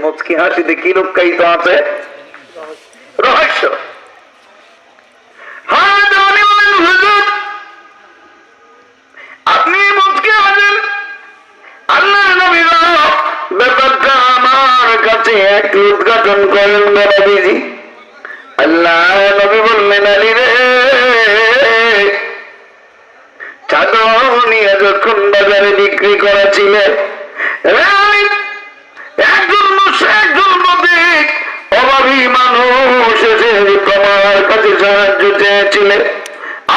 মুচকি হাসিতে কি লুকায়িত আছে? রহস্য। আপনি মুচকি হাসেন, আল্লাহ নবী ব্যাপারটা আমার কাছে একটু উদ্ঘাটন করেন নবীজি। আল্লাহ নবী বললেন, আলী রে, চাদর নিয়ে যখন বাজারে বিক্রি করা ছিল, একজন অভাবী মানুষ এসে তোমার কাছে সাহায্য চেয়েছিলে,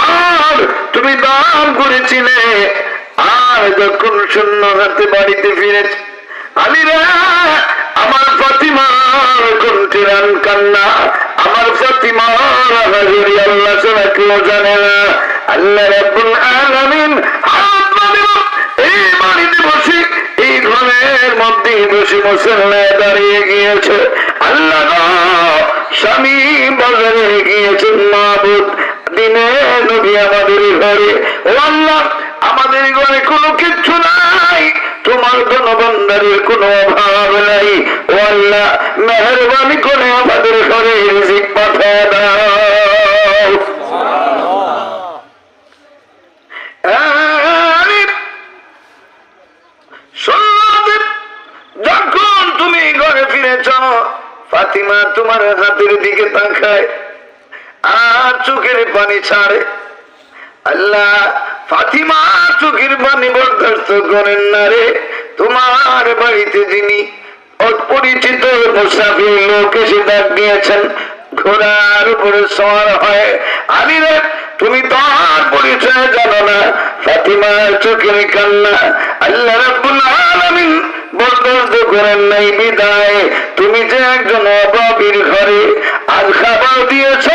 আর তুমি দান করেছিলে, আর যখন শূন্য হাতে বাড়িতে ফিরেছে, আলীরা আমার ফাতিমার কণ্ঠের কান্না, আমার ফাতিমার হাজিরি আল্লাহ ছাড়া কেউ জানে না। আল্লাহ রাব্বুল আলামিন এই বাড়িতে বসে, এই ঘরের মধ্যে বসে মুসল্লায় দাঁড়িয়ে গিয়েছে। আল্লাহ স্বামী বাজারে গিয়েছেন, মাহবুব দিনে নবী আমাদের ঘরে। ও আল্লাহ, আমাদের ঘরে কোনো কিচ্ছু নাই, তোমার ধনভাণ্ডারের কোনো অভাব নাই। ও আল্লাহ, মেহেরবানি করে আমাদের ঘরে রিজিক পাঠিয়ে দাও। যখন তুমি ঘরে ফিরেছ, ফাতিমা তোমার হাতের দিকে তাকায় আর চোখের পানি ছাড়ে। আল্লাহ, ফাতিমা চোখের পানি বরদাস্ত করেন না রে। তোমার বাড়িতে যিনি অপরিচিত মুসাফির লোক এসে ডাক দিয়েছেন, ঘোড়ার উপরে সওয়ার হয়, আলী রে, তুমি তার পরিচয় জানো না, ফাতিমার চোখের কান্না আল্লাহ রাব্বুল আলামিন বরদাস্ত করেন নাই বিদায় তুমি যে একজন অভাবীর ঘরে আজ খাবার দিয়েছ,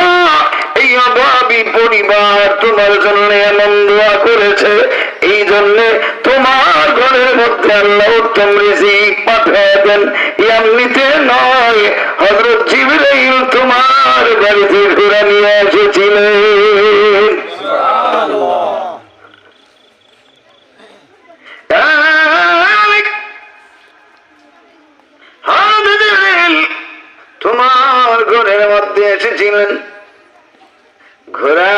এই অভাবী পরিবার তোমার জন্য এমন দোয়া করেছে, এই জন্য তোমার ঘরের মধ্যে আল্লাহ উত্তম রিজিক পাঠিয়ে দেন। এমনিতে নয়, হযরত জিবরাইল তোমার বাড়িতে ঘোড়া নিয়ে এসেছিলেন। তোমার ঘরের মধ্যে এসেছিলেন, ঘোড়া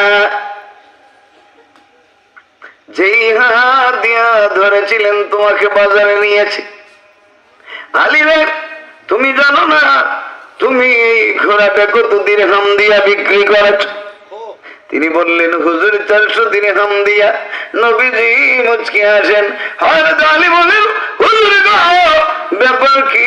যেই হাত দিয়া ধরেছিলেন তোমাকে বাজারে নিয়েছে। আলী রে, তুমি জানো না তুমি এই ঘোড়াটা কত দিরহাম দিয়া বিক্রি করেছ? তিনি বললেন, হুজুর 400 দিরহাম দিয়া। নবীজি মুচকি হাসেন। হযরত আলী বলেন, হুজুর ব্যাপার কি?